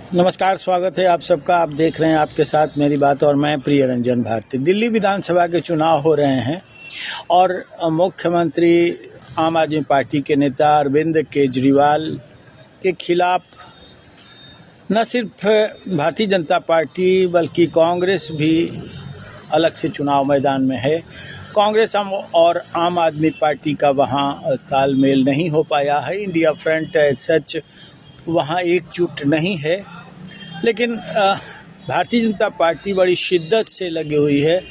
नमस्कार, स्वागत है आप सबका। आप देख रहे हैं आपके साथ मेरी बात और मैं प्रिय रंजन भारती। दिल्ली विधानसभा के चुनाव हो रहे हैं और मुख्यमंत्री आम आदमी पार्टी के नेता अरविंद केजरीवाल के खिलाफ न सिर्फ भारतीय जनता पार्टी बल्कि कांग्रेस भी अलग से चुनाव मैदान में है। कांग्रेस और आम आदमी पार्टी का वहाँ तालमेल नहीं हो पाया है। इंडिया फ्रंट सच वहाँ एकजुट नहीं है, लेकिन भारतीय जनता पार्टी बड़ी शिद्दत से लगी हुई है।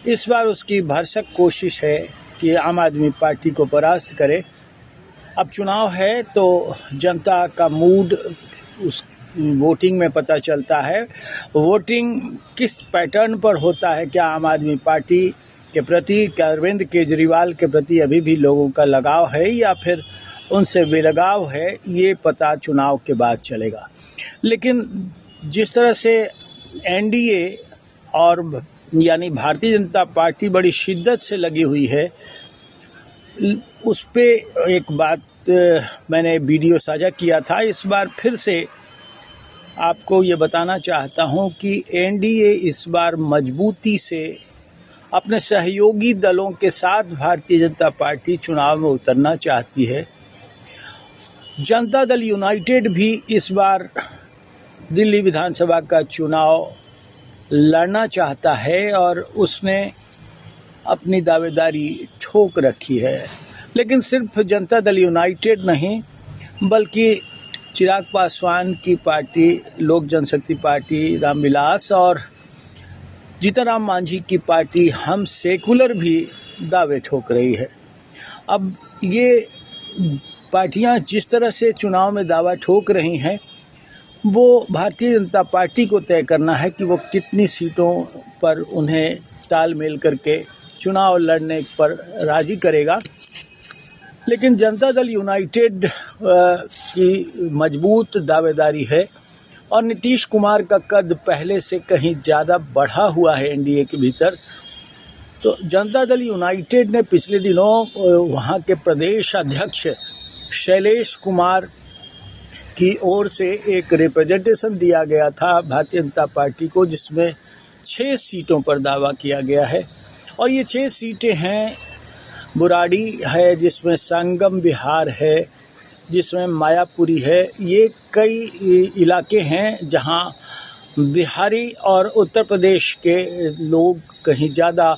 इस बार उसकी भरसक कोशिश है कि आम आदमी पार्टी को परास्त करे। अब चुनाव है तो जनता का मूड उस वोटिंग में पता चलता है। वोटिंग किस पैटर्न पर होता है, क्या आम आदमी पार्टी के प्रति, क्या अरविंद केजरीवाल के प्रति अभी भी लोगों का लगाव है या फिर उनसे बेलगाव है, ये पता चुनाव के बाद चलेगा। लेकिन जिस तरह से एनडीए और यानी भारतीय जनता पार्टी बड़ी शिद्दत से लगी हुई है, उस पे एक बात मैंने वीडियो साझा किया था। इस बार फिर से आपको ये बताना चाहता हूँ कि एनडीए इस बार मजबूती से अपने सहयोगी दलों के साथ भारतीय जनता पार्टी चुनाव में उतरना चाहती है। जनता दल यूनाइटेड भी इस बार दिल्ली विधानसभा का चुनाव लड़ना चाहता है और उसने अपनी दावेदारी ठोक रखी है। लेकिन सिर्फ जनता दल यूनाइटेड नहीं बल्कि चिराग पासवान की पार्टी, लोक जनशक्ति पार्टी, रामविलास और जीतनराम मांझी की पार्टी हम सेकुलर भी दावे ठोक रही है। अब ये पार्टियां जिस तरह से चुनाव में दावा ठोक रही हैं, वो भारतीय जनता पार्टी को तय करना है कि वो कितनी सीटों पर उन्हें तालमेल करके चुनाव लड़ने पर राजी करेगा। लेकिन जनता दल यूनाइटेड की मजबूत दावेदारी है और नीतीश कुमार का कद पहले से कहीं ज़्यादा बढ़ा हुआ है एनडीए के भीतर। तो जनता दल यूनाइटेड ने पिछले दिनों वहाँ के प्रदेश अध्यक्ष शैलेश कुमार की ओर से एक रिप्रेजेंटेशन दिया गया था भारतीय जनता पार्टी को, जिसमें 6 सीटों पर दावा किया गया है। और ये 6 सीटें हैं, बुराड़ी है, जिसमें संगम बिहार है, जिसमें मायापुरी है। ये कई इलाके हैं जहां बिहारी और उत्तर प्रदेश के लोग कहीं ज़्यादा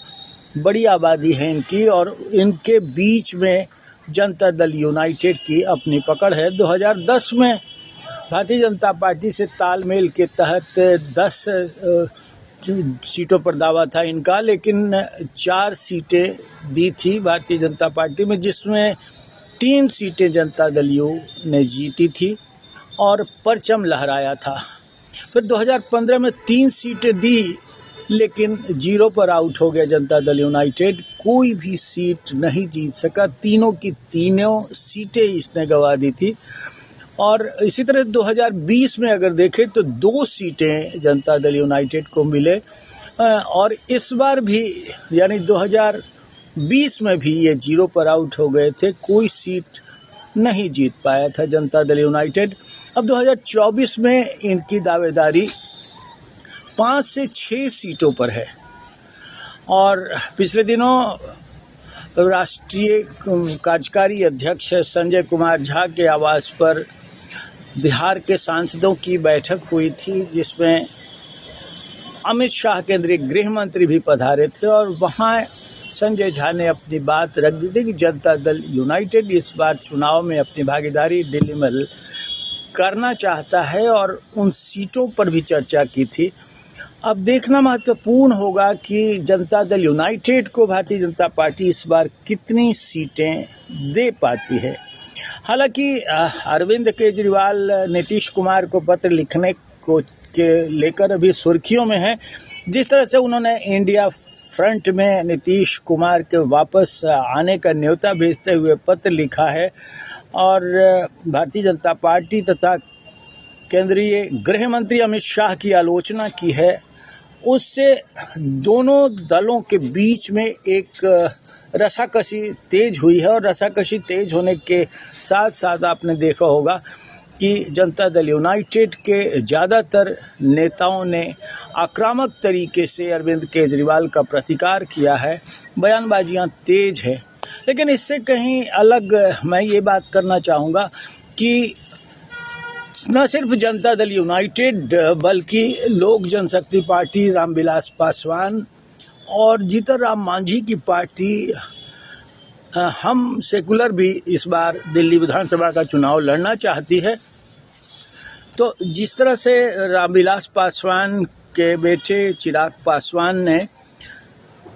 बड़ी आबादी है इनकी, और इनके बीच में जनता दल यूनाइटेड की अपनी पकड़ है। 2010 में भारतीय जनता पार्टी से तालमेल के तहत 10 सीटों पर दावा था इनका, लेकिन 4 सीटें दी थी भारतीय जनता पार्टी में, जिसमें 3 सीटें जनता दल यू ने जीती थी और परचम लहराया था। फिर 2015 में 3 सीटें दी, लेकिन 0 पर आउट हो गया जनता दल यूनाइटेड। कोई भी सीट नहीं जीत सका, तीनों की तीनों सीटें इसने गंवा दी थी। और इसी तरह 2020 में अगर देखें तो 2 सीटें जनता दल यूनाइटेड को मिले, और इस बार भी यानी 2020 में भी ये 0 पर आउट हो गए थे, कोई सीट नहीं जीत पाया था जनता दल यूनाइटेड। अब 2024 में इनकी दावेदारी 5 से 6 सीटों पर है। और पिछले दिनों राष्ट्रीय कार्यकारी अध्यक्ष संजय कुमार झा के आवास पर बिहार के सांसदों की बैठक हुई थी, जिसमें अमित शाह केंद्रीय गृह मंत्री भी पधारे थे। और वहाँ संजय झा ने अपनी बात रख दी थी कि जनता दल यूनाइटेड इस बार चुनाव में अपनी भागीदारी दिल्ली में करना चाहता है, और उन सीटों पर भी चर्चा की थी। अब देखना महत्वपूर्ण होगा कि जनता दल यूनाइटेड को भारतीय जनता पार्टी इस बार कितनी सीटें दे पाती है। हालांकि अरविंद केजरीवाल नीतीश कुमार को पत्र लिखने को के लेकर अभी सुर्खियों में हैं। जिस तरह से उन्होंने इंडिया फ्रंट में नीतीश कुमार के वापस आने का न्योता भेजते हुए पत्र लिखा है और भारतीय जनता पार्टी तथा केंद्रीय गृह मंत्री अमित शाह की आलोचना की है, उससे दोनों दलों के बीच में एक रसाकसी तेज हुई है। और रसाकसी तेज होने के साथ साथ आपने देखा होगा कि जनता दल यूनाइटेड के ज़्यादातर नेताओं ने आक्रामक तरीके से अरविंद केजरीवाल का प्रतिकार किया है, बयानबाजियां तेज है। लेकिन इससे कहीं अलग मैं ये बात करना चाहूँगा कि न सिर्फ जनता दल यूनाइटेड बल्कि लोक जनशक्ति पार्टी, रामविलास पासवान और जीतन राम मांझी की पार्टी हम सेकुलर भी इस बार दिल्ली विधानसभा का चुनाव लड़ना चाहती है। तो जिस तरह से रामविलास पासवान के बेटे चिराग पासवान ने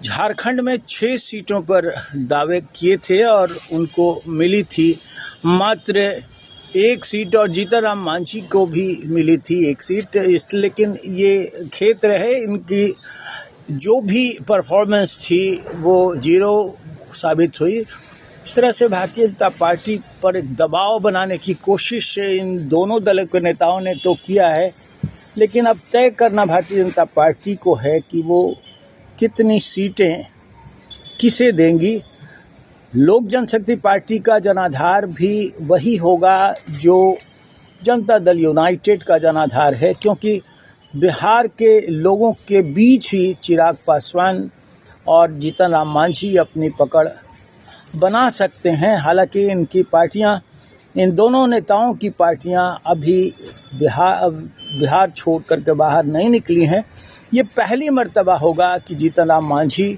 झारखंड में 6 सीटों पर दावे किए थे और उनको मिली थी मात्र 1 सीट, और जीतन राम मांझी को भी मिली थी 1 सीट। लेकिन ये खेत रहे, इनकी जो भी परफॉर्मेंस थी वो 0 साबित हुई। इस तरह से भारतीय जनता पार्टी पर एक दबाव बनाने की कोशिश इन दोनों दलों के नेताओं ने तो किया है, लेकिन अब तय करना भारतीय जनता पार्टी को है कि वो कितनी सीटें किसे देंगी। लोक जनशक्ति पार्टी का जनाधार भी वही होगा जो जनता दल यूनाइटेड का जनाधार है, क्योंकि बिहार के लोगों के बीच ही चिराग पासवान और जीतन राम मांझी अपनी पकड़ बना सकते हैं। हालांकि इनकी पार्टियां, इन दोनों नेताओं की पार्टियां अभी बिहार छोड़ करके बाहर नहीं निकली हैं। ये पहली मर्तबा होगा कि जीतन राम मांझी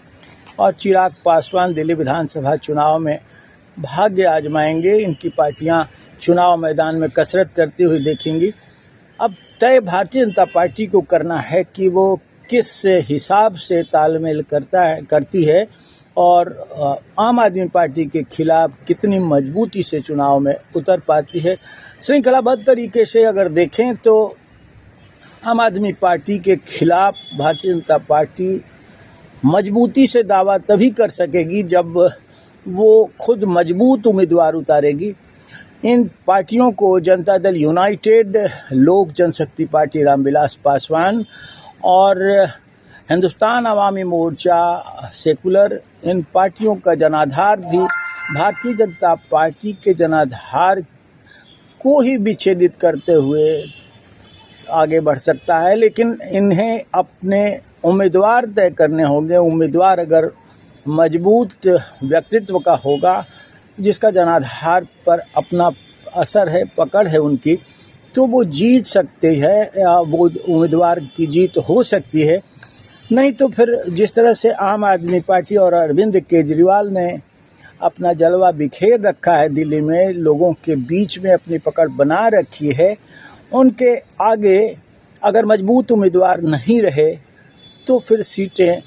और चिराग पासवान दिल्ली विधानसभा चुनाव में भाग्य आजमाएंगे। इनकी पार्टियां चुनाव मैदान में कसरत करती हुई देखेंगी। अब तय भारतीय जनता पार्टी को करना है कि वो किस हिसाब से तालमेल करती है और आम आदमी पार्टी के खिलाफ कितनी मजबूती से चुनाव में उतर पाती है। श्रृंखलाबद्ध तरीके से अगर देखें तो आम आदमी पार्टी के खिलाफ भारतीय जनता पार्टी मजबूती से दावा तभी कर सकेगी जब वो खुद मजबूत उम्मीदवार उतारेगी। इन पार्टियों को जनता दल यूनाइटेड, लोक जनशक्ति पार्टी रामविलास पासवान और हिंदुस्तान अवामी मोर्चा सेकुलर, इन पार्टियों का जनाधार भी भारतीय जनता पार्टी के जनाधार को ही विच्छेदित करते हुए आगे बढ़ सकता है। लेकिन इन्हें अपने उम्मीदवार तय करने होंगे। उम्मीदवार अगर मजबूत व्यक्तित्व का होगा, जिसका जनाधार पर अपना असर है, पकड़ है उनकी, तो वो जीत सकती है या वो उम्मीदवार की जीत हो सकती है। नहीं तो फिर जिस तरह से आम आदमी पार्टी और अरविंद केजरीवाल ने अपना जलवा बिखेर रखा है, दिल्ली में लोगों के बीच में अपनी पकड़ बना रखी है, उनके आगे अगर मजबूत उम्मीदवार नहीं रहे तो फिर सीटें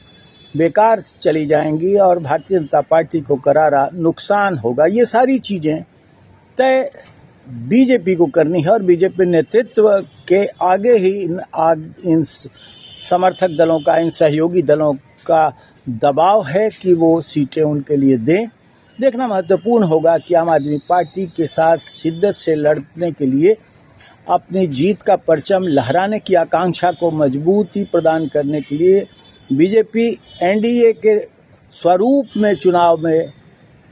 बेकार चली जाएंगी और भारतीय जनता पार्टी को करारा नुकसान होगा। ये सारी चीज़ें तय बीजेपी को करनी है और बीजेपी नेतृत्व के आगे ही इन समर्थक दलों का, इन सहयोगी दलों का दबाव है कि वो सीटें उनके लिए दें। देखना महत्वपूर्ण होगा कि आम आदमी पार्टी के साथ शिद्दत से लड़ने के लिए, अपनी जीत का परचम लहराने की आकांक्षा को मजबूती प्रदान करने के लिए बीजेपी एनडीए के स्वरूप में चुनाव में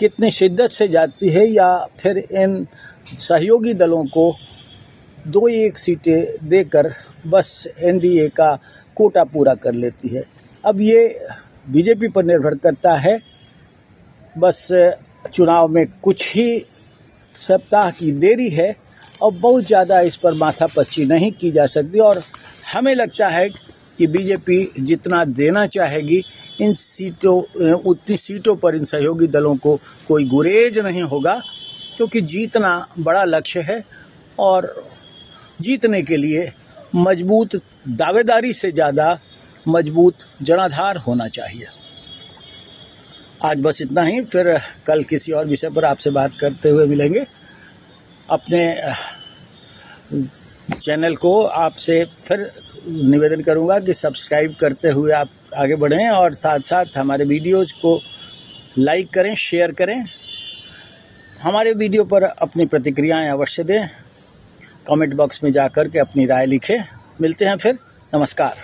कितनी शिद्दत से जाती है या फिर इन सहयोगी दलों को 2-1 सीटें देकर बस एनडीए का कोटा पूरा कर लेती है। अब ये बीजेपी पर निर्भर करता है। बस चुनाव में कुछ ही सप्ताह की देरी है और बहुत ज़्यादा इस पर माथापच्ची नहीं की जा सकती और हमें लगता है कि बीजेपी जितना देना चाहेगी इन सीटों, उतनी सीटों पर इन सहयोगी दलों को कोई गुरेज नहीं होगा, क्योंकि जीतना बड़ा लक्ष्य है और जीतने के लिए मजबूत दावेदारी से ज़्यादा मजबूत जनाधार होना चाहिए। आज बस इतना ही, फिर कल किसी और विषय पर आपसे बात करते हुए मिलेंगे। अपने चैनल को आपसे फिर निवेदन करूंगा कि सब्सक्राइब करते हुए आप आगे बढ़ें और साथ साथ हमारे वीडियोज़ को लाइक करें, शेयर करें। हमारे वीडियो पर अपनी प्रतिक्रियाएं अवश्य दें। कमेंट बॉक्स में जाकर के अपनी राय लिखें। मिलते हैं फिर। नमस्कार।